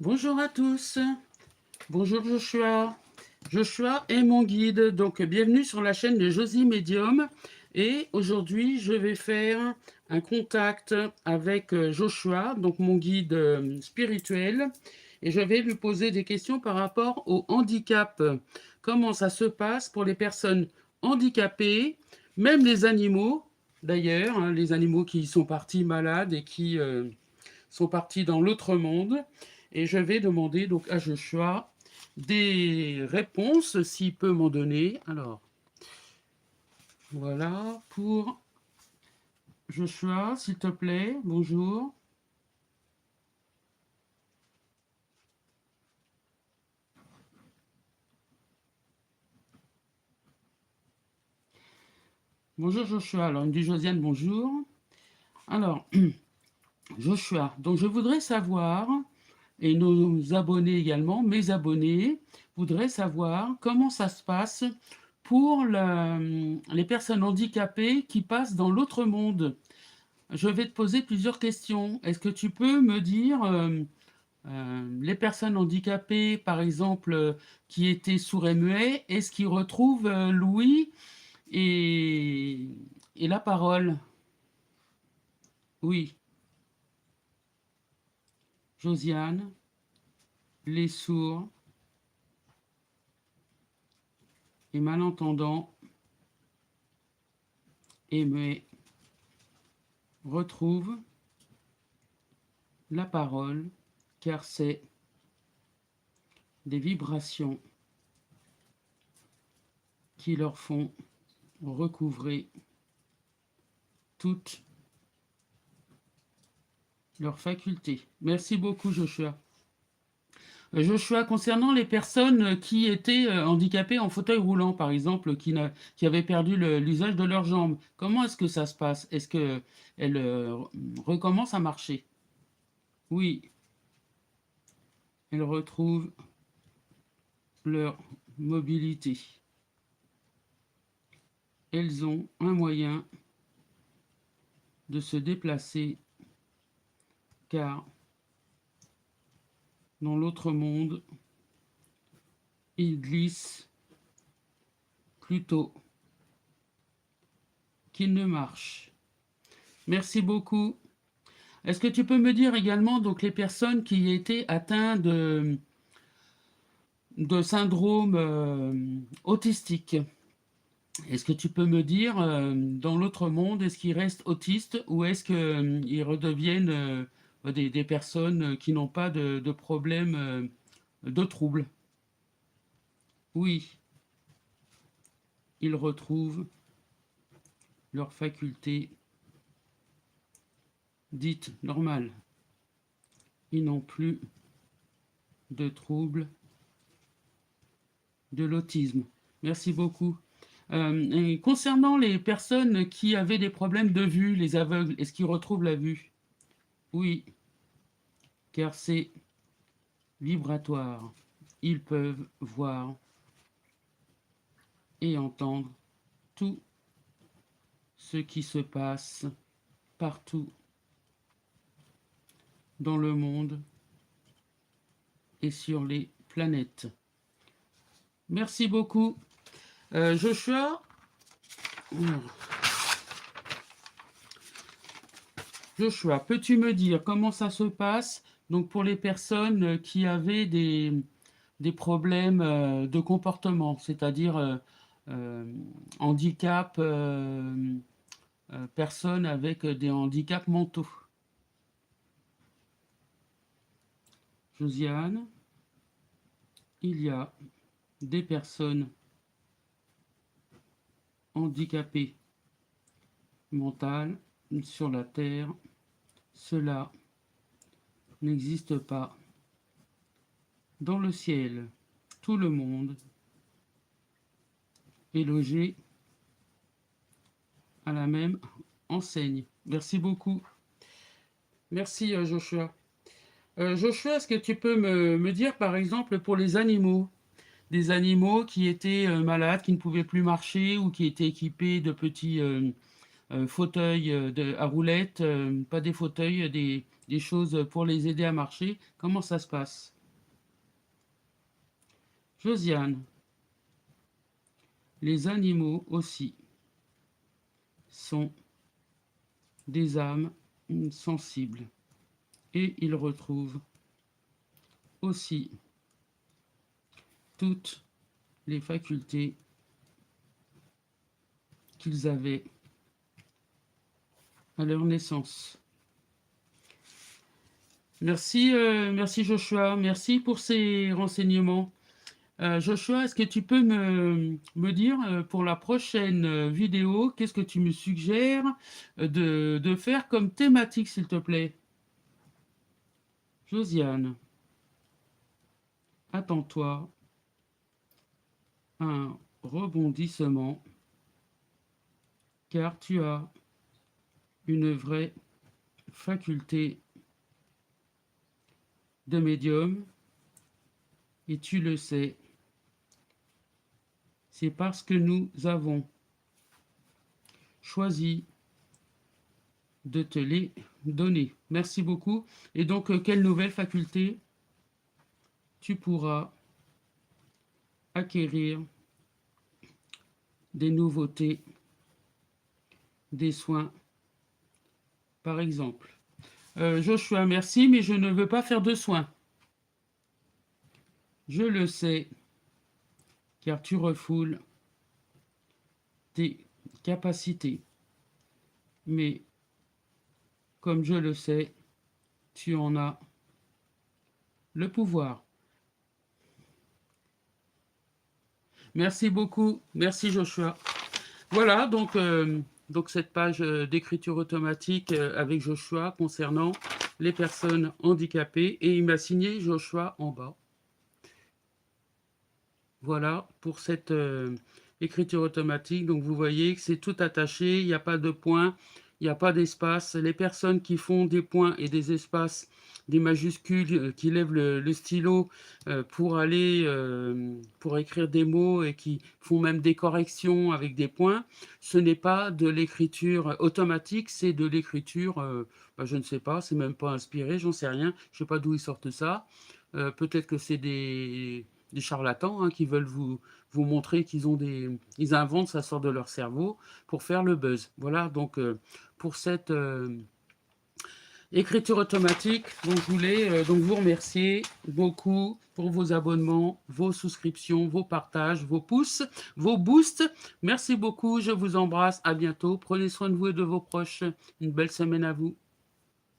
Bonjour à tous, bonjour Joshua. Joshua est mon guide, donc bienvenue sur la chaîne de Josie Medium. Et aujourd'hui, je vais faire un contact avec Joshua, donc mon guide spirituel. Et je vais lui poser des questions par rapport au handicap. Comment ça se passe pour les personnes handicapées, même les animaux, d'ailleurs, hein, les animaux qui sont partis malades et qui sont partis dans l'autre monde. Et je vais demander donc à Joshua des réponses, s'il peut m'en donner. Alors, voilà, pour Joshua, s'il te plaît, bonjour. Bonjour Joshua, alors il me dit Josiane, bonjour. Alors, Joshua, donc je voudrais savoir, et nos abonnés également, mes abonnés, voudraient savoir comment ça se passe pour les personnes handicapées qui passent dans l'autre monde. Je vais te poser plusieurs questions. Est-ce que tu peux me dire, les personnes handicapées, par exemple, qui étaient sourds et muets, est-ce qu'ils retrouvent l'ouïe et, et la parole? Oui, Josiane, les sourds et malentendants et muets retrouvent la parole, car c'est des vibrations qui leur font recouvrer toutes leurs facultés. Merci beaucoup, Joshua. Joshua, concernant les personnes qui étaient handicapées en fauteuil roulant, par exemple, qui avaient perdu l'usage de leurs jambes, comment est-ce que ça se passe? Est-ce qu'elles recommencent à marcher? Oui, elles retrouvent leur mobilité. Elles ont un moyen de se déplacer, car dans l'autre monde, ils glissent plutôt qu'ils ne marchent. Merci beaucoup. Est-ce que tu peux me dire également donc les personnes qui étaient atteintes de syndrome autistique? Est-ce que tu peux me dire, dans l'autre monde, est-ce qu'ils restent autistes ou est-ce qu'ils redeviennent des personnes qui n'ont pas de problème de troubles? Oui, ils retrouvent leurs facultés dites normales. Ils n'ont plus de troubles de l'autisme. Merci beaucoup. Et concernant les personnes qui avaient des problèmes de vue, les aveugles, est-ce qu'ils retrouvent la vue? Oui, car c'est vibratoire. Ils peuvent voir et entendre tout ce qui se passe partout dans le monde et sur les planètes. Merci beaucoup. Joshua, Joshua, peux-tu me dire comment ça se passe donc pour les personnes qui avaient des problèmes de comportement, c'est-à-dire handicap, personnes avec des handicaps mentaux? Josiane, il y a des personnes handicapées mentales sur la Terre. Cela n'existe pas dans le ciel. Tout le monde est logé à la même enseigne. Merci beaucoup. Merci Joshua. Joshua, est-ce que tu peux me dire par exemple pour les animaux, des animaux qui étaient malades, qui ne pouvaient plus marcher ou qui étaient équipés fauteuils à roulettes, pas des fauteuils, des choses pour les aider à marcher. Comment ça se passe? Josiane, les animaux aussi sont des âmes sensibles et ils retrouvent aussi toutes les facultés qu'ils avaient à leur naissance. Merci, merci Joshua, merci pour ces renseignements. Joshua, est-ce que tu peux me dire pour la prochaine vidéo, qu'est-ce que tu me suggères de faire comme thématique, s'il te plaît? Josiane, attends-toi à un rebondissement, car tu as une vraie faculté de médium, et tu le sais. C'est parce que nous avons choisi de te les donner. Merci beaucoup. Et donc, quelle nouvelle faculté tu pourras acquérir? Des nouveautés, des soins, par exemple. Joshua, merci, mais je ne veux pas faire de soins. Je le sais, car tu refoules tes capacités. Mais, comme je le sais, tu en as le pouvoir. Merci beaucoup. Merci Joshua. Voilà, donc cette page d'écriture automatique avec Joshua concernant les personnes handicapées. Et il m'a signé Joshua en bas. Voilà pour cette écriture automatique. Donc vous voyez que c'est tout attaché, il n'y a pas de points, il n'y a pas d'espace. Les personnes qui font des points et des espaces, des majuscules, qui lèvent le stylo pour aller, pour écrire des mots et qui font même des corrections avec des points, ce n'est pas de l'écriture automatique, c'est de l'écriture, je ne sais pas, c'est même pas inspiré, j'en sais rien, je ne sais pas d'où ils sortent ça. Peut-être que c'est des charlatans qui veulent vous montrer ils inventent, ça sort de leur cerveau pour faire le buzz. Voilà, donc pour cette écriture automatique, donc je voulais donc vous remercier beaucoup pour vos abonnements, vos souscriptions, vos partages, vos pouces, vos boosts. Merci beaucoup, je vous embrasse, à bientôt. Prenez soin de vous et de vos proches. Une belle semaine à vous.